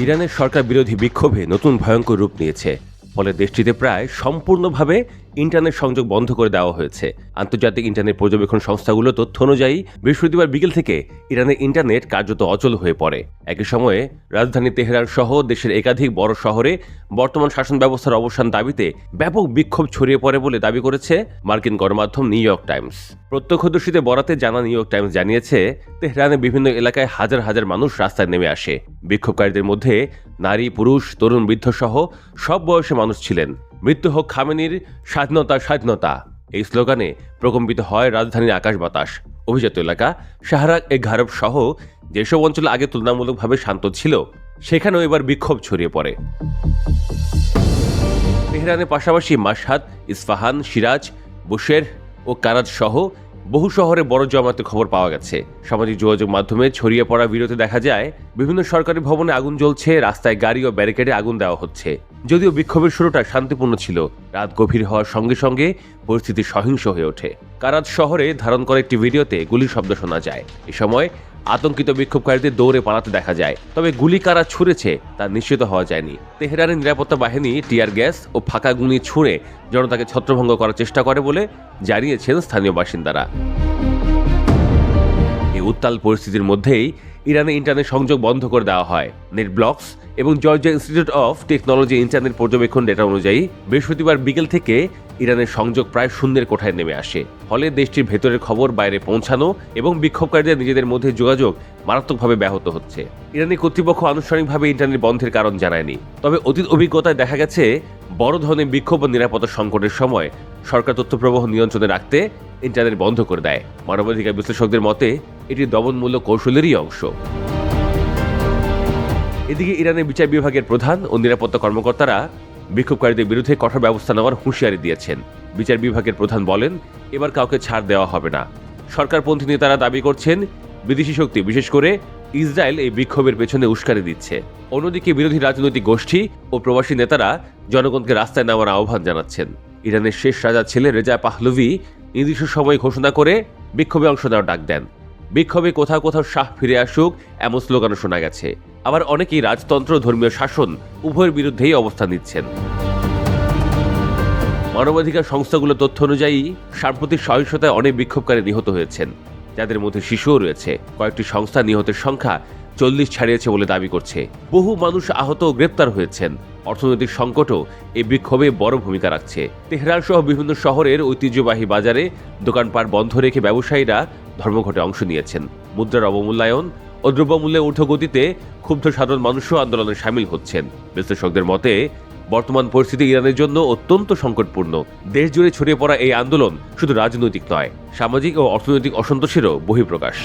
ইরানের সরকার বিরোধী বিক্ষোভে নতুন ভয়ঙ্কর রূপ নিয়েছে। ফলে দেশটিতে প্রায় সম্পূর্ণভাবে ইন্টারনেট সংযোগ বন্ধ করে দেওয়া হয়েছে। আন্তর্জাতিক ইন্টারনেট পর্যবেক্ষণ সংস্থাগুলোর তথ্য অনুযায়ী বৃহস্পতিবার বিকেল থেকে ইরানের ইন্টারনেট কার্যত অচল হয়ে পড়ে। একই সময়ে রাজধানী তেহরান সহ দেশের একাধিক বড় শহরে বর্তমান শাসন ব্যবস্থার অবসান দাবিতে ব্যাপক বিক্ষোভ ছড়িয়ে পড়ে বলে দাবি করেছে মার্কিন গণমাধ্যম নিউ ইয়র্ক টাইমস। প্রত্যক্ষদর্শীদের বরাতে জানা নিউ ইয়র্ক টাইমস জানিয়েছে, তেহরানের বিভিন্ন এলাকায় হাজার হাজার মানুষ রাস্তায় নেমে আসে। বিক্ষোভকারীদের মধ্যে নারী, পুরুষ, তরুণ, বৃদ্ধ সহ সব বয়সের মানুষ ছিলেন। মৃত্যু হোক খামেনির, স্বাধীনতা স্বাধীনতা এই স্লোগানে প্রকম্পিত হয় রাজধানীর আকাশ বাতাস। অভিজাত এলাকা শাহরাগ এ ঘারব সহ যেসব অঞ্চল আগে তুলনামূলকভাবে শান্ত ছিল, সেখানেও এবার বিক্ষোভ ছড়িয়ে পড়ে। তেহরানের পাশাপাশি মাশহাদ, ইস্পাহান, সিরাজ, বুশের ও কারাজ সহ বহু শহরে বড় জমায়েতের খবর পাওয়া গেছে। সামাজিক যোগাযোগ মাধ্যমে ছড়িয়ে পড়া ভিডিওতে দেখা যায় বিভিন্ন সরকারি ভবনে আগুন জ্বলছে, রাস্তায় গাড়ি ও ব্যারিকেডে আগুন দেওয়া হচ্ছে। যদিও বিক্ষোভের শুরুটা শান্তিপূর্ণ ছিল, রাত গভীর হওয়ার সঙ্গে সঙ্গে পরিস্থিতি সহিংস হয়ে ওঠে। কারাজ শহরে ধারণ করা একটি ভিডিওতে গুলির শব্দ শোনা যায়। এ সময় আতঙ্কিত বিক্ষোভকারীদের দৌড়ে পালাতে দেখা যায়, তবে গুলি কারা ছুঁড়েছে তা নিশ্চিত হওয়া যায়নি। তেহরানের নিরাপত্তা বাহিনী টিয়ার গ্যাস ও ফাঁকা গুলি ছুঁড়ে জনতাকে ছত্রভঙ্গ করার চেষ্টা করে বলে জানিয়েছেন স্থানীয় বাসিন্দারা। এই উত্তাল পরিস্থিতির মধ্যেই ইরানে ইন্টারনেট সংযোগ বন্ধ করে দেওয়া হয়। নেট ব্লকস এবং Georgia institute of technology internet পর্যবেক্ষণ ডেটা অনুযায়ী বৃহস্পতিবার বিকেল থেকে ইরানের সংযোগ প্রায় শূন্যের কোঠায় নেমে আসে। ফলে দেশটির ভেতরের খবর বাইরে পৌঁছানো এবং বিক্ষোভকারীদের নিজেদের মধ্যে যোগাযোগ মারাত্মকভাবে ব্যাহত হচ্ছে। ইরানি কর্তৃপক্ষ আনুষ্ঠানিকভাবে ইন্টারনেট বন্ধের কারণ জানায়নি, তবে অতীত অভিজ্ঞতায় দেখা গেছে বড় ধরনের বিক্ষোভ ও নিরাপত্তা সংকটের সময় সরকার তথ্য প্রবাহ নিয়ন্ত্রণে রাখতে ইন্টারনেট বন্ধ করে দেয়। মানবাধিকার বিশ্লেষকদের মতে এটি দমনমূলক কৌশলেরই অংশ। এদিকে ইরানের বিচার বিভাগের প্রধান ও নিরাপত্তা কর্মকর্তারা বিক্ষোভকারীদের বিরুদ্ধে কঠোর ব্যবস্থা নেওয়ার হুঁশিয়ারি দিয়েছেন। বিচার বিভাগের প্রধান বলেন, এবার কাউকে ছাড় দেওয়া হবে না। সরকারপন্থী নেতারা দাবি করছেন বিদেশি শক্তি, বিশেষ করে ইসরায়েল, এই বিক্ষোভের পেছনে উস্কানি দিচ্ছে। অন্যদিকে বিরোধী রাজনৈতিক গোষ্ঠী ও প্রবাসী নেতারা জনগণকে রাস্তায় নামার আহ্বান জানাচ্ছেন। ইরানের শেষ রাজার ছেলে রেজা পাহলভি নির্দিষ্ট সময় ঘোষণা করে বিক্ষোভে অংশ নেওয়ার ডাক দেন। বিক্ষোভে কোথাও কোথাও শাহ ফিরে আসুক এমন স্লোগানও শোনা গেছে। আবার অনেকেই রাজতন্ত্র, ধর্মীয় শাসন উভয়ের বিরুদ্ধেই অবস্থান নিচ্ছেন। মানবাধিকার সংস্থাগুলোর তথ্য অনুযায়ী সাম্প্রতিক সহিংসতায় অনেক বিক্ষোভকারী নিহত হয়েছেন, যাদের মধ্যে শিশুও রয়েছে। কয়েকটি সংস্থা নিহতের সংখ্যা 40 ছাড়িয়েছে বলে দাবি করছে। বহু মানুষ আহত ও গ্রেপ্তার হয়েছেন। অর্থনৈতিক সংকটও এই বিক্ষোভে বড় ভূমিকা রাখছে। তেহরান সহ বিভিন্ন শহরের ঐতিহ্যবাহী বাজারে দোকানপাট বন্ধ রেখে ব্যবসায়ীরা ধর্মঘটে অংশ নিয়েছেন। মুদ্রার অবমূল্যায়ন ও দ্রব্যমূল্যের ঊর্ধ্বগতিতে ক্ষুব্ধ সাধারণ মানুষও আন্দোলনে সামিল হচ্ছেন। বিশ্লেষকদের মতে বর্তমান পরিস্থিতি ইরানের জন্য অত্যন্ত সংকটপূর্ণ। দেশ জুড়ে ছড়িয়ে পড়া এই আন্দোলন শুধু রাজনৈতিক নয়, সামাজিক ও অর্থনৈতিক অসন্তোষেরও বহিঃপ্রকাশ।